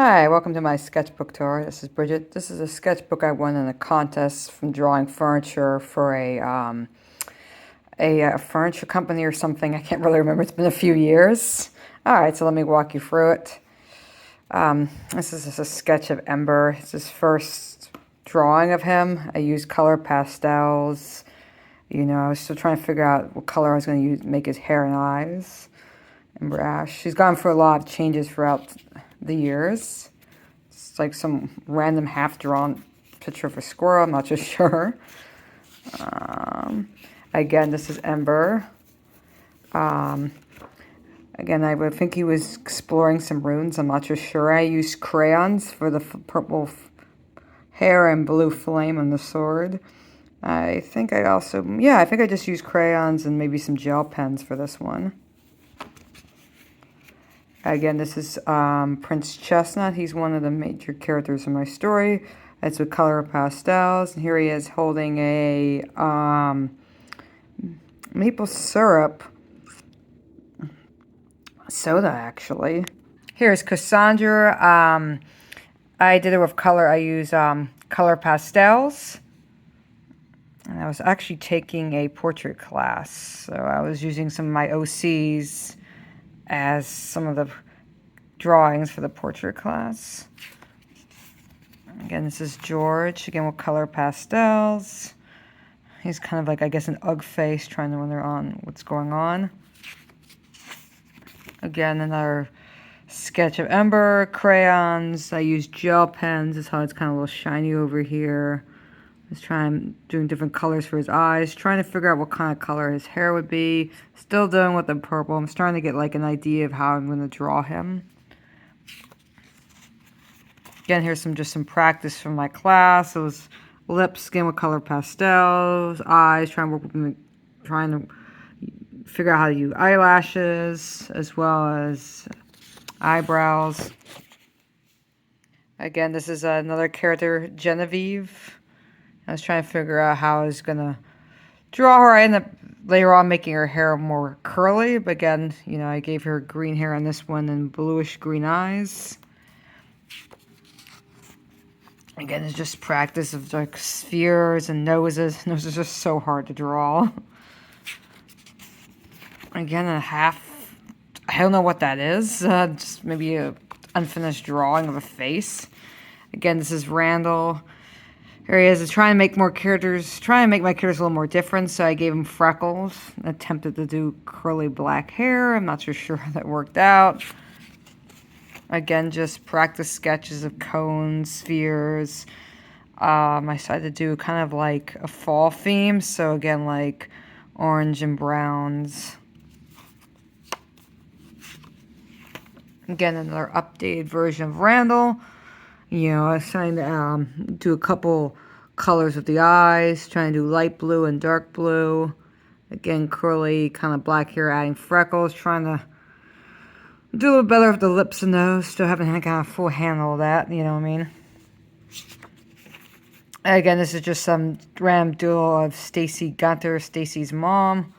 Hi, welcome to my sketchbook tour. This is Bridget. This is a sketchbook I won in a contest from drawing furniture for a furniture company or something. I can't really remember. It's been a few years. All right, so let me walk you through it. This is just a sketch of Ember. It's his first drawing of him. I used color pastels. You know, I was still trying to figure out what color I was going to use make his hair and eyes. Ember Ash. She's gone through a lot of changes throughout the years. It's like some random half-drawn picture of a squirrel. I'm not just sure. Again, this is Ember. Again, I would think he was exploring some runes. I'm not just sure. I used crayons for the purple hair and blue flame on the sword. I think I also, I think I just used crayons and maybe some gel pens for this one. Again, this is Prince Chestnut. He's one of the major characters in my story. It's with color pastels. And here he is holding a maple syrup soda, actually. Here's Cassandra. I did it with color. I use color pastels. And I was actually taking a portrait class. So I was using some of my OCs as some of the drawings for the portrait class. Again, this is George, again with color pastels. He's kind of like, I guess, an Ugg face, trying to wonder on what's going on. Again, another sketch of Ember, crayons. I use gel pens. That's how it's kind of a little shiny over here. Just doing different colors for his eyes, trying to figure out what kind of color his hair would be. Still doing with the purple. I'm starting to get like an idea of how I'm going to draw him. Again, here's just some practice from my class. It was lips, skin with color pastels, eyes, trying to figure out how to use eyelashes as well as eyebrows. Again, this is another character, Genevieve. I was trying to figure out how I was going to draw her. I ended up later on making her hair more curly. But again, you know, I gave her green hair on this one and bluish green eyes. Again, it's just practice of like spheres and noses. Noses are just so hard to draw. Again, I don't know what that is. Just maybe a unfinished drawing of a face. Again, this is Randall. Here he is trying to make my characters a little more different, so I gave him freckles. Attempted to do curly black hair. I'm not sure how that worked out. Again, just practice sketches of cones, spheres. I decided to do kind of like a fall theme, so again, like orange and browns. Again, another updated version of Randall. You know, I was trying to do a couple colors with the eyes, trying to do light blue and dark blue. Again, curly, kind of black hair, adding freckles, trying to do a little better with the lips and nose. Still haven't had kind of full handle of that, you know what I mean? Again, this is just some random duo of Stacy Gunter, Stacy's mom.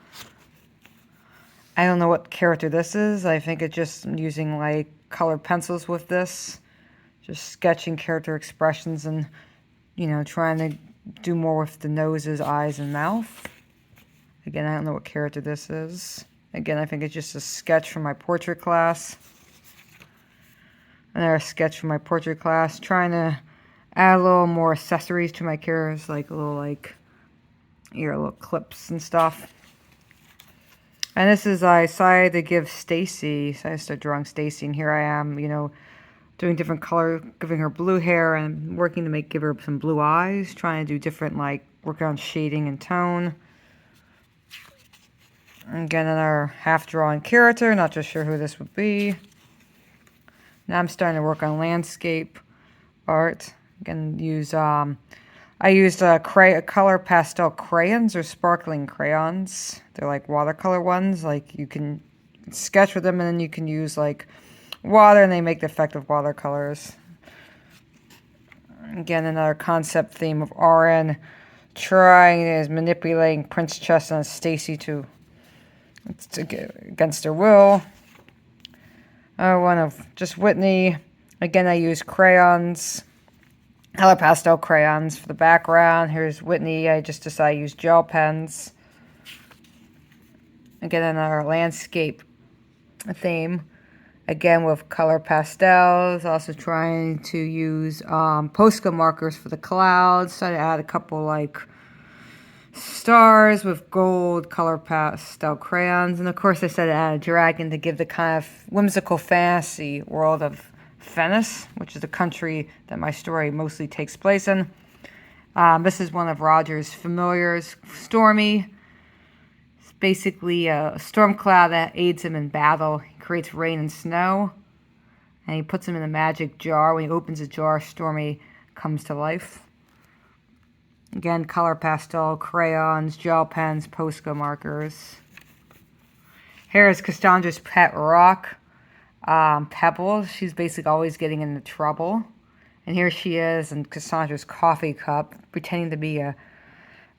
I don't know what character this is. I think it's just using like colored pencils with this. Just sketching character expressions and, you know, trying to do more with the noses, eyes, and mouth. Again, I don't know what character this is. Again, I think it's just a sketch from my portrait class. Another sketch from my portrait class. Trying to add a little more accessories to my characters, like little clips and stuff. And this is, I decided to give Stacy, so I started drawing Stacy, and here I am, you know, doing different color, giving her blue hair and working to give her some blue eyes, trying to do different, like, work on shading and tone. Again, another half-drawn character, not just sure who this would be. Now I'm starting to work on landscape art. Again, I used color pastel crayons or sparkling crayons. They're like watercolor ones. Like you can sketch with them and then you can use like water and they make the effect of watercolors. Again, another concept theme of RN manipulating Prince Chestnut and Stacy to against their will. One of just Whitney Again, I use crayons, color pastel crayons for the background. Here's Whitney. I just decided to use gel pens. Again, in our landscape theme, again with color pastels. Also trying to use posca markers for the clouds. So I add a couple like stars with gold color pastel crayons. And of course I said to add a dragon to give the kind of whimsical fantasy world of Venice, which is the country that my story mostly takes place in. This is one of Roger's familiars, Stormy. It's basically a storm cloud that aids him in battle. He creates rain and snow, and he puts them in a magic jar. When he opens the jar, Stormy comes to life. Again, color pastel, crayons, gel pens, Posca markers. Here is Cassandra's pet rock, Pebbles. She's basically always getting into trouble. And here she is in Cassandra's coffee cup, pretending to be a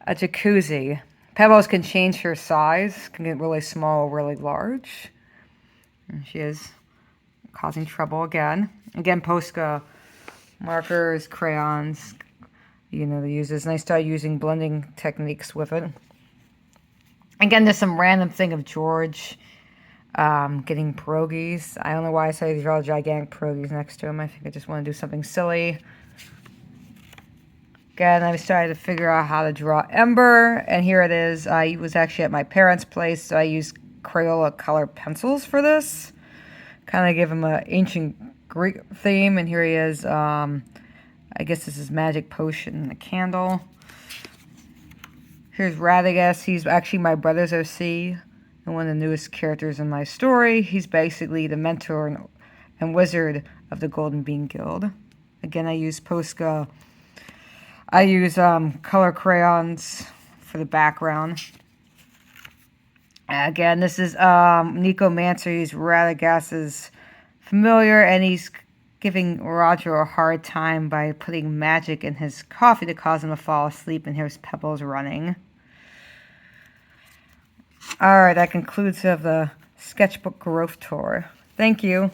jacuzzi. Pebbles can change her size, can get really small or really large. And she is causing trouble again. Again, Posca markers, crayons. You know, they use this, and I started using blending techniques with it. Again, there's some random thing of George getting pierogies. I don't know why I say these are all gigantic pierogies next to him. I think I just want to do something silly. Again, I started to figure out how to draw Ember, and here it is. I was actually at my parents' place, so I used Crayola color pencils for this. Kind of give him an ancient Greek theme, and here he is. I guess this is Magic Potion and a candle. Here's Radagast. He's actually my brother's OC and one of the newest characters in my story. He's basically the mentor and wizard of the Golden Bean Guild. Again, I use Posca. I use color crayons for the background. Again, this is Nicomancer. He's Radagast's familiar, and he's giving Roger a hard time by putting magic in his coffee to cause him to fall asleep, and here's Pebbles running. Alright, that concludes the sketchbook growth tour. Thank you.